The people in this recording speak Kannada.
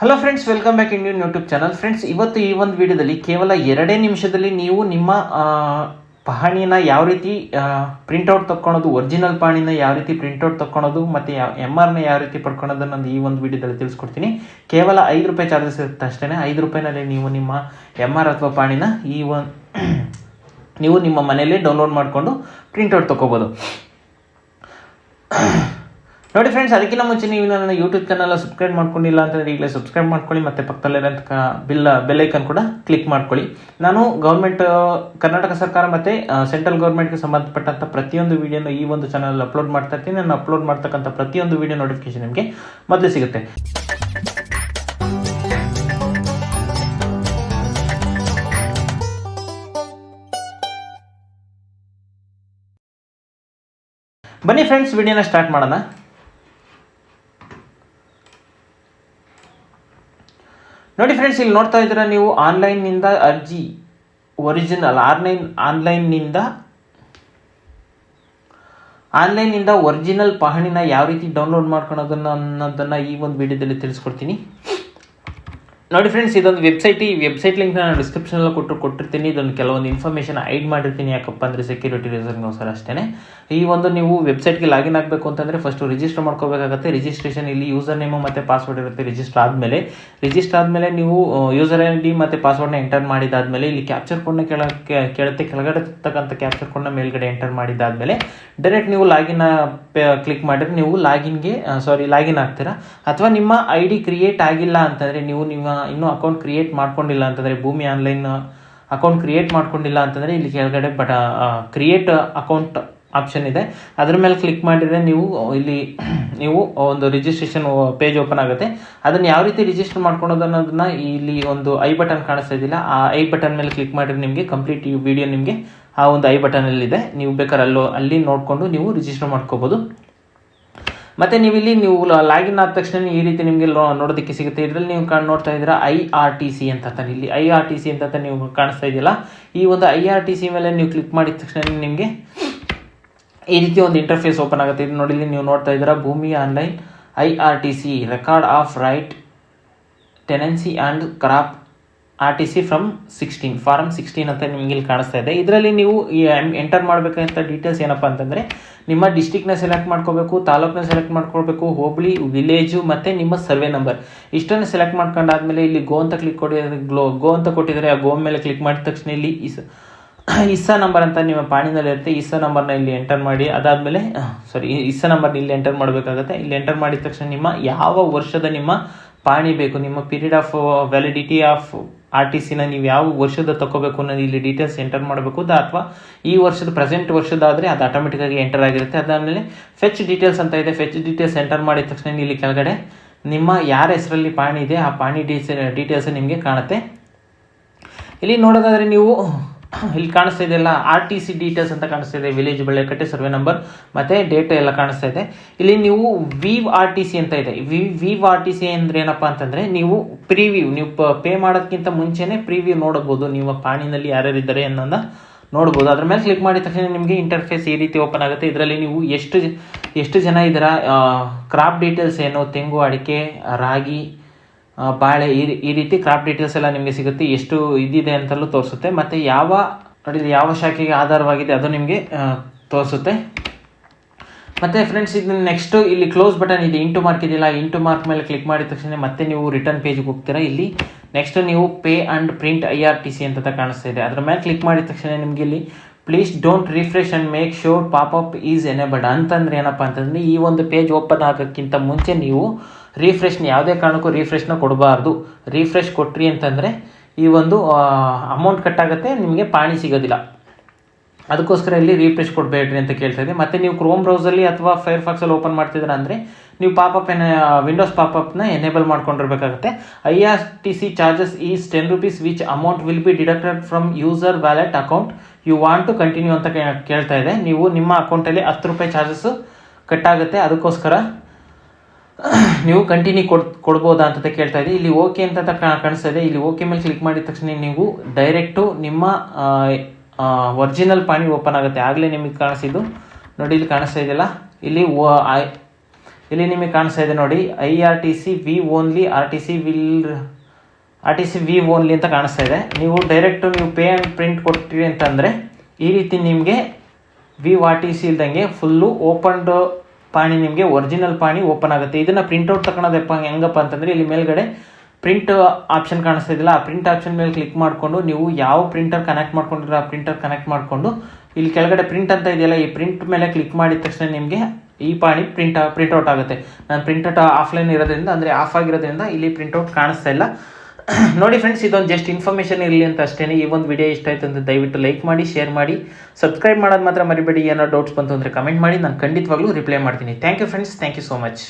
Hello friends, welcome back in YouTube channel. Friends, ಇವತ್ತು ಈ ಒಂದು ವಿಡಿಯೋದಲ್ಲಿ ಕೇವಲ 2 ನಿಮಿಷದಲ್ಲಿ ನೀವು ನಿಮ್ಮ ಪಹಣಿನ ಯಾವ ರೀತಿ ಪ್ರಿಂಟೌಟ್ ತಕ್ಕೊಳೋದು, ಒರಿಜಿನಲ್ ಪಹಣಿನ ಯಾವ ರೀತಿ ಪ್ರಿಂಟೌಟ್ ತಕ್ಕೊಳೋದು ಮತ್ತು MRನ ಯಾವ ರೀತಿ ಪಡ್ಕೊಳೋದನ್ನು ನಾನು ಈ ಒಂದು ವಿಡಿಯೋದಲ್ಲಿ ತಿಳಿಸ್ಕೊಡ್ತೀನಿ. ಕೇವಲ ₹5 ಚಾರ್ಜಸ್ ಇರುತ್ತೆ ಅಷ್ಟೇ. ₹5ನಲ್ಲಿ ನೀವು ನಿಮ್ಮ MR ಅಥವಾ ಪಹಣಿನ ನೀವು ನಿಮ್ಮ ಮನೆಯಲ್ಲೇ ಡೌನ್ಲೋಡ್ ಮಾಡಿಕೊಂಡು ಪ್ರಿಂಟೌಟ್ ತಗೋಬೋದು. ನೋಡಿ ಫ್ರೆಂಡ್ಸ್, ಅದಕ್ಕಿಂತ ಮುಂಚೆ ನೀವು ನನ್ನ ಯೂಟ್ಯೂಬ್ ಚಾನಲ್ ಸಬ್ಸ್ಕ್ರೈಬ್ ಮಾಡ್ಕೊಂಡಿಲ್ಲ ಅಂತಂದರೆ ಈಗಲೇ ಸಬ್ಸ್ಕ್ರೈಬ್ ಮಾಡ್ಕೊಳ್ಳಿ ಮತ್ತು ಪಕ್ಕದಲ್ಲಿರೋಂಥ ಬೆಲ್ ಐಕನ್ ಕೂಡ ಕ್ಲಿಕ್ ಮಾಡ್ಕೊಳ್ಳಿ. ನಾನು ಕರ್ನಾಟಕ ಸರ್ಕಾರ ಮತ್ತು ಸೆಂಟ್ರಲ್ ಗೌರ್ಮೆಂಟ್ಗೆ ಸಂಬಂಧಪಟ್ಟಂಥ ಪ್ರತಿಯೊಂದು ವೀಡಿಯೋನ ಈ ಒಂದು ಚಾನಲ್ ಅಪ್ಲೋಡ್ ಮಾಡ್ತಾ ಇರ್ತೀನಿ. ನಾನು ಅಪ್ಲೋಡ್ ಮಾಡ್ತಕ್ಕಂಥ ಪ್ರತಿಯೊಂದು ವೀಡಿಯೋ ನೋಟಿಫಿಕೇಶನ್ ನಿಮಗೆ ಮೊದಲು ಸಿಗುತ್ತೆ. ಬನ್ನಿ ಫ್ರೆಂಡ್ಸ್, ವಿಡಿಯೋನ ಸ್ಟಾರ್ಟ್ ಮಾಡೋಣ. ನೋಡಿ ಫ್ರೆಂಡ್ಸ್, ಇಲ್ಲಿ ನೋಡ್ತಾ ಇದ್ದೀರಾ ನೀವು ಆನ್ಲೈನ್ನಿಂದ ಅರ್ಜಿ ಒರಿಜಿನಲ್ ಆನ್ಲೈನ್ನಿಂದ ಒರಿಜಿನಲ್ ಪಹಣಿನ ಯಾವ ರೀತಿ ಡೌನ್ಲೋಡ್ ಮಾಡ್ಕೊಳೋದನ್ನು ಅನ್ನೋದನ್ನು ಈ ಒಂದು ವಿಡಿಯೋದಲ್ಲಿ ತಿಳಿಸ್ಕೊಡ್ತೀನಿ. ನೋಡಿ ಫ್ರೆಂಡ್ಸ್, ಇದೊಂದು ವೆಬ್ಸೈಟ್. ಈ ವೆಬ್ಸೈಟ್ ಲಿಂಕ್ ನಾನು ಡಿಸ್ಕ್ರಿಪ್ಷನಲ್ಲಿ ಕೊಟ್ಟಿರ್ತೀನಿ. ಇದೊಂದು ಕೆಲವೊಂದು ಇನ್ಫಾರ್ಮೇಷನ್ ಐಡ್ ಮಾಡಿರ್ತೀನಿ. ಯಾಕಪ್ಪ ಅಂದರೆ ಸೆಕ್ಯೂರಿಟಿ ರೀಸನ್ಗೋಸ್ಕರ ಅಷ್ಟೇ. ಈ ಒಂದು ನೀವು ವೆಬ್ಸೈಟ್ಗೆ ಲಾಗಿನ್ ಆಗಬೇಕು ಅಂತಂದರೆ ಫಸ್ಟು ರಿಜಿಸ್ಟರ್ ಮಾಡ್ಕೋಬೇಕಾಗುತ್ತೆ. ರಿಜಿಸ್ಟ್ರೇಷನ್ ಇಲ್ಲಿ ಯೂಸರ್ ನೇಮು ಮತ್ತು ಪಾಸ್ವರ್ಡ್ ಇರುತ್ತೆ. ರಿಜಿಸ್ಟರ್ ಆದಮೇಲೆ ನೀವು ಯೂಸರ್ ID ಮತ್ತು ಪಾಸ್ವರ್ಡ್ನ ಎಂಟರ್ ಮಾಡಿದಾದಮೇಲೆ ಇಲ್ಲಿ ಕ್ಯಾಪ್ಚರ್ ಕೋಡ್ನ ಕೇಳುತ್ತೆ. ಕೆಳಗಡೆ ತಕ್ಕಂಥ ಕ್ಯಾಪ್ಚರ್ ಕೋಡ್ನ ಮೇಲ್ಗಡೆ ಎಂಟರ್ ಮಾಡಿದಾದಮೇಲೆ ಡೈರೆಕ್ಟ್ ನೀವು ಕ್ಲಿಕ್ ಮಾಡಿದ್ರೆ ನೀವು ಲಾಗಿನ್ ಆಗ್ತೀರಾ. ಅಥವಾ ನಿಮ್ಮ ID ಕ್ರಿಯೇಟ್ ಆಗಿಲ್ಲ ಅಂತಂದರೆ ನಿಮ್ಮ ಇನ್ನೂ ಅಕೌಂಟ್ ಕ್ರಿಯೇಟ್ ಮಾಡ್ಕೊಂಡಿಲ್ಲ ಅಂತಂದರೆ ಭೂಮಿ ಆನ್ಲೈನ್ ಅಕೌಂಟ್ ಕ್ರಿಯೇಟ್ ಮಾಡ್ಕೊಂಡಿಲ್ಲ ಅಂತಂದರೆ ಇಲ್ಲಿ ಕೆಳಗಡೆ ಕ್ರಿಯೇಟ್ ಅಕೌಂಟ್ ಆಪ್ಷನ್ ಇದೆ. ಅದ್ರ ಮೇಲೆ ಕ್ಲಿಕ್ ಮಾಡಿದರೆ ನೀವು ಒಂದು ರಿಜಿಸ್ಟ್ರೇಷನ್ ಪೇಜ್ ಓಪನ್ ಆಗುತ್ತೆ. ಅದನ್ನು ಯಾವ ರೀತಿ ರಿಜಿಸ್ಟರ್ ಮಾಡ್ಕೊಳೋದು ಅನ್ನೋದನ್ನ ಇಲ್ಲಿ ಒಂದು ಐ ಬಟನ್ ಕಾಣಿಸ್ತಾ ಇದ್ದಿಲ್ಲ, ಆ ಐ ಬಟನ್ ಮೇಲೆ ಕ್ಲಿಕ್ ಮಾಡಿದ್ರೆ ನಿಮಗೆ ಕಂಪ್ಲೀಟ್ ಈ ವಿಡಿಯೋ ನಿಮಗೆ ಆ ಒಂದು ಐ ಬಟನಲ್ಲಿದೆ. ನೀವು ಬೇಕಾದ್ರೆ ಅಲ್ಲಿ ನೋಡಿಕೊಂಡು ನೀವು ರಿಜಿಸ್ಟರ್ ಮಾಡ್ಕೋಬೋದು. ಮತ್ತು ನೀವು ಲಾಗಿನ್ ಆದ ತಕ್ಷಣ ಈ ರೀತಿ ನಿಮಗೆ ನೋಡೋದಕ್ಕೆ ಸಿಗುತ್ತೆ. ಇದರಲ್ಲಿ ನೀವು ನೋಡ್ತಾ ಇದ್ದೀರಾ IRTC ಅಂತ ಇಲ್ಲಿ IRTC ಅಂತ ನೀವು ಕಾಣಿಸ್ತಾ ಇದೆಯಲ್ಲ, ಈ ಒಂದು IRTC ಮೇಲೆ ನೀವು ಕ್ಲಿಕ್ ಮಾಡಿದ ತಕ್ಷಣ ನಿಮಗೆ ಈ ರೀತಿ ಒಂದು ಇಂಟರ್ಫೇಸ್ ಓಪನ್ ಆಗುತ್ತೆ. ಇದು ನೋಡಿ, ನೀವು ನೋಡ್ತಾ ಇದ್ದೀರಾ Bhoomi online IRTC record of right tenancy and crop RTC from 16 form 16 ಅಂತ ನಿಮಗೆ ಇಲ್ಲಿ ಕಾಣಿಸ್ತಾ ಇದೆ. ಇದರಲ್ಲಿ ನೀವು ಎಂಟರ್ ಮಾಡಬೇಕಂತ ಡೀಟೇಲ್ಸ್ ಏನಪ್ಪ ಅಂತಂದರೆ ನಿಮ್ಮ ಡಿಸ್ಟಿಕ್ನ ಸೆಲೆಕ್ಟ್ ಮಾಡ್ಕೋಬೇಕು, ತಾಲೂಕನ್ನ ಸೆಲೆಕ್ಟ್ ಮಾಡ್ಕೊಳ್ಬೇಕು, ಹೋಬಳಿ, ವಿಲೇಜು ಮತ್ತು ನಿಮ್ಮ ಸರ್ವೆ ನಂಬರ್ ಇಷ್ಟನ್ನು ಸೆಲೆಕ್ಟ್ ಮಾಡ್ಕೊಂಡಾದ್ಮೇಲೆ ಇಲ್ಲಿ ಗೋ ಅಂತ ಕ್ಲಿಕ್ ಗೋ ಅಂತ ಕೊಟ್ಟಿದ್ದಾರೆ. ಆ ಗೋ ಮೇಲೆ ಕ್ಲಿಕ್ ಮಾಡಿದ ತಕ್ಷಣ ಇಲ್ಲಿ ಇಸ್ಸಾ ನಂಬರ್ ಅಂತ ನಿಮ್ಮ ಪಾಣಿನಲ್ಲಿ ಇರುತ್ತೆ. ಇಸ್ಸಾ ನಂಬರ್ನ ಇಲ್ಲಿ ಎಂಟರ್ ಮಾಡಿ, ಅದಾದಮೇಲೆ ಇಸ್ಸಾ ನಂಬರ್ನ ಇಲ್ಲಿ ಎಂಟರ್ ಮಾಡಬೇಕಾಗುತ್ತೆ. ಇಲ್ಲಿ ಎಂಟರ್ ಮಾಡಿದ ತಕ್ಷಣ ನಿಮ್ಮ ಯಾವ ವರ್ಷದ ನಿಮ್ಮ ಪಾಣಿ ಬೇಕು, ನಿಮ್ಮ ಪೀರಿಯಡ್ ಆಫ್ ವ್ಯಾಲಿಡಿಟಿ ಆಫ್ RTCನ ನೀವು ಯಾವ ವರ್ಷದ ತಗೋಬೇಕು ಅನ್ನೋದು ಇಲ್ಲಿ ಡೀಟೇಲ್ಸ್ ಎಂಟರ್ ಮಾಡಬೇಕು. ಅಥವಾ ಈ ವರ್ಷದ ಪ್ರೆಸೆಂಟ್ ವರ್ಷದಾದರೆ ಅದು ಆಟೋಮೆಟಿಕ್ಕಾಗಿ ಎಂಟರ್ ಆಗಿರುತ್ತೆ. ಅದಾದಮೇಲೆ ಫೆಚ್ ಡೀಟೇಲ್ಸ್ ಅಂತ ಇದೆ. ಫೆಚ್ ಡೀಟೇಲ್ಸ್ ಎಂಟರ್ ಮಾಡಿದ ತಕ್ಷಣ ಇಲ್ಲಿ ಕೆಳಗಡೆ ನಿಮ್ಮ ಯಾರ ಹೆಸರಲ್ಲಿ ಪಾಣಿ ಇದೆ ಆ ಪಾಣಿ ಡೀಟೇಲ್ಸ್ ನಿಮಗೆ ಕಾಣುತ್ತೆ. ಇಲ್ಲಿ ನೋಡೋದಾದರೆ ನೀವು ಇಲ್ಲಿ ಕಾಣಿಸ್ತಾ ಇದೆಯಲ್ಲ RTC ಡೀಟೇಲ್ಸ್ ಅಂತ ಕಾಣಿಸ್ತಾ ಇದೆ. ವಿಲೇಜ್, ಬಳೆಕಟ್ಟೆ, ಸರ್ವೆ ನಂಬರ್ ಮತ್ತು ಡೇಟ್ ಎಲ್ಲ ಕಾಣಿಸ್ತಾ ಇದೆ. ಇಲ್ಲಿ ನೀವು ವೀವ್ RTC ಅಂತ ಇದೆ. ವೀವ್ RTC ಅಂದರೆ ಏನಪ್ಪ ಅಂತಂದರೆ ನೀವು ಪೇ ಮಾಡೋದಕ್ಕಿಂತ ಮುಂಚೆನೇ ಪ್ರಿವ್ಯೂ ನೋಡಬಹುದು. ನಿಮ್ಮ ಪಾಣಿನಲ್ಲಿ ಯಾರ್ಯಾರಿದ್ದಾರೆ ಅನ್ನೋದನ್ನ ನೋಡ್ಬೋದು. ಅದ್ರ ಮೇಲೆ ಕ್ಲಿಕ್ ಮಾಡಿದ ತಕ್ಷಣ ನಿಮಗೆ ಇಂಟರ್ಫೇಸ್ ಈ ರೀತಿ ಓಪನ್ ಆಗುತ್ತೆ. ಇದರಲ್ಲಿ ನೀವು ಎಷ್ಟು ಜನ ಇದ್ದೀರಾ, ಕ್ರಾಪ್ ಡೀಟೇಲ್ಸ್ ಏನು, ತೆಂಗು, ಅಡಿಕೆ, ರಾಗಿ, ಬಾಳೆ, ಈ ರೀತಿ ಕ್ರಾಪ್ ಡೀಟೇಲ್ಸ್ ಎಲ್ಲ ನಿಮಗೆ ಸಿಗುತ್ತೆ. ಎಷ್ಟು ಇದಿದೆ ಅಂತಲೂ ತೋರಿಸುತ್ತೆ. ಮತ್ತು ಯಾವ ಶಾಖೆಗೆ ಆಧಾರವಾಗಿದೆ ಅದು ನಿಮಗೆ ತೋರಿಸುತ್ತೆ. ಮತ್ತು ಫ್ರೆಂಡ್ಸ್, ಇದು ನೆಕ್ಸ್ಟು ಇಲ್ಲಿ ಕ್ಲೋಸ್ ಬಟನ್ ಇದೆ, ಇಂಟು ಮಾರ್ಕ್ ಇದೆಯಲ್ಲ, ಇಂಟು ಮಾರ್ಕ್ ಮೇಲೆ ಕ್ಲಿಕ್ ಮಾಡಿದ ತಕ್ಷಣ ಮತ್ತೆ ನೀವು ರಿಟರ್ನ್ ಪೇಜ್ಗೆ ಹೋಗ್ತೀರಾ. ಇಲ್ಲಿ ನೆಕ್ಸ್ಟ್ ನೀವು ಪೇ ಆ್ಯಂಡ್ ಪ್ರಿಂಟ್ IRTC ಅಂತ ಕಾಣಿಸ್ತಾ ಇದೆ. ಅದ್ರ ಮೇಲೆ ಕ್ಲಿಕ್ ಮಾಡಿದ ತಕ್ಷಣ ನಿಮಗೆ ಇಲ್ಲಿ please don't refresh and make sure popup is enabled ಅಂತಂದರೆ ಏನಪ್ಪ ಅಂತಂದರೆ ಈ ಒಂದು ಪೇಜ್ ಓಪನ್ ಆಗೋಕ್ಕಿಂತ ಮುಂಚೆ ನೀವು ಯಾವುದೇ ಕಾರಣಕ್ಕೂ ರಿಫ್ರೆಶ್ನ ಕೊಡಬಾರ್ದು. ರಿಫ್ರೆಶ್ ಕೊಟ್ರಿ ಅಂತಂದರೆ ಈ ಒಂದು ಅಮೌಂಟ್ ಕಟ್ಟಾಗುತ್ತೆ, ನಿಮಗೆ ಪಾಣಿ ಸಿಗೋದಿಲ್ಲ. ಅದಕ್ಕೋಸ್ಕರ ಇಲ್ಲಿ ರಿಫ್ರೆಶ್ ಕೊಡಬೇಡ್ರಿ ಅಂತ ಕೇಳ್ತಾ ಇದೆ. ಮತ್ತು ನೀವು ಕ್ರೋಮ್ ಬ್ರೌಸಲ್ಲಿ ಅಥವಾ ಫೈರ್ಫಾಕ್ಸಲ್ಲಿ ಓಪನ್ ಮಾಡ್ತಿದ್ರೆ ಅಂದರೆ ನೀವು ವಿಂಡೋಸ್ ಪಾಪಪ್ನ ಎನೇಬಲ್ ಮಾಡ್ಕೊಂಡಿರ್ಬೇಕಾಗುತ್ತೆ. IRTC charges is ₹10 which amount will be deducted from user wallet account you want to continue ಅಂತ ಕೇಳ್ತಾ ಇದೆ. ನೀವು ನಿಮ್ಮ ಅಕೌಂಟಲ್ಲಿ ₹10 ಚಾರ್ಜಸ್ಸು ಕಟ್ಟಾಗುತ್ತೆ. ಅದಕ್ಕೋಸ್ಕರ ನೀವು ಕಂಟಿನ್ಯೂ ಕೊಡ್ಬೋದಾ ಅಂತ ಕೇಳ್ತಾ ಇದೆ. ಇಲ್ಲಿ ಓಕೆ ಅಂತ ಕಾಣಿಸ್ತಾ ಇದೆ. ಇಲ್ಲಿ ಓಕೆ ಮೇಲೆ ಕ್ಲಿಕ್ ಮಾಡಿದ ತಕ್ಷಣ ನೀವು ಡೈರೆಕ್ಟು ನಿಮ್ಮ ಒರಿಜಿನಲ್ ಪಾಣಿ ಓಪನ್ ಆಗುತ್ತೆ. ಆಗಲೇ ನಿಮಗೆ ಕಾಣಿಸಿದ್ದು ನೋಡಿ, ಇಲ್ಲಿ ಕಾಣಿಸ್ತಾ ಇದೆಯಲ್ಲ, ಇಲ್ಲಿ ಇಲ್ಲಿ ನಿಮಗೆ ಕಾಣಿಸ್ತಾ ಇದೆ ನೋಡಿ, IRTC we only RTC we only ಅಂತ ಕಾಣಿಸ್ತಾ ಇದೆ. ನೀವು ಡೈರೆಕ್ಟು ನೀವು ಪೇ ಆ್ಯಂಡ್ ಪ್ರಿಂಟ್ ಕೊಡ್ತೀರಿ ಅಂತಂದರೆ ಈ ರೀತಿ ನಿಮಗೆ RTC ಇಲ್ದಂಗೆ ಫುಲ್ಲು ಓಪನ್ಡ್ ಪಾಣಿ, ನಿಮಗೆ ಒರಿಜಿನಲ್ ಪಾಣಿ ಓಪನ್ ಆಗುತ್ತೆ. ಇದನ್ನು ಪ್ರಿಂಟೌಟ್ ತಗೊಳೋದಪ್ಪ ಹೆಂಗಪ್ಪ ಅಂತಂದರೆ ಇಲ್ಲಿ ಮೇಲ್ಗಡೆ ಪ್ರಿಂಟ್ ಆಪ್ಷನ್ ಕಾಣಿಸ್ತಾ ಇದಿಲ್ಲ, ಆ ಪ್ರಿಂಟ್ ಆಪ್ಷನ್ ಮೇಲೆ ಕ್ಲಿಕ್ ಮಾಡಿಕೊಂಡು ನೀವು ಯಾವ ಪ್ರಿಂಟರ್ ಕನೆಕ್ಟ್ ಮಾಡ್ಕೊಂಡಿರೋ ಆ ಪ್ರಿಂಟರ್ ಕನೆಕ್ಟ್ ಮಾಡಿಕೊಂಡು ಇಲ್ಲಿ ಕೆಳಗಡೆ ಪ್ರಿಂಟ್ ಅಂತ ಇದೆಯಲ್ಲ, ಈ ಪ್ರಿಂಟ್ ಮೇಲೆ ಕ್ಲಿಕ್ ಮಾಡಿದ ತಕ್ಷಣ ನಿಮಗೆ ಈ ಪಾಣಿ ಪ್ರಿಂಟೌಟ್ ಆಗುತ್ತೆ. ನಾನು ಪ್ರಿಂಟೌಟ್ ಆಫ್ಲೈನ್ ಇರೋದ್ರಿಂದ ಅಂದರೆ ಆಫ್ ಆಗಿರೋದ್ರಿಂದ ಇಲ್ಲಿ ಪ್ರಿಂಟೌಟ್ ಕಾಣಿಸ್ತಾ ಇಲ್ಲ. ನೋಡಿ ಫ್ರೆಂಡ್ಸ್, ಇದೊಂದು ಜಸ್ಟ್ ಇನ್ಫಾರ್ಮೇಷನ್ ಇರಲಿ ಅಂತ ಅಷ್ಟೇ. ಈ ಒಂದು ವಿಡಿಯೋ ಇಷ್ಟ ಆಯಿತು ಅಂತ ದಯವಿಟ್ಟು ಲೈಕ್ ಮಾಡಿ, ಶೇರ್ ಮಾಡಿ, ಸಬ್ಸ್ಕ್ರೈಬ್ ಮಾಡೋದು ಮಾತ್ರ ಮರಿಬೇಡಿ. ಏನೋ ಡೌಟ್ಸ್ ಬಂತು ಅಂದರೆ ಕಮೆಂಟ್ ಮಾಡಿ, ನಾನು ಖಂಡಿತವಾಗ್ಲೂ ರಿಪ್ಲೈ ಮಾಡ್ತೀನಿ. Thank you friends, thank you so much.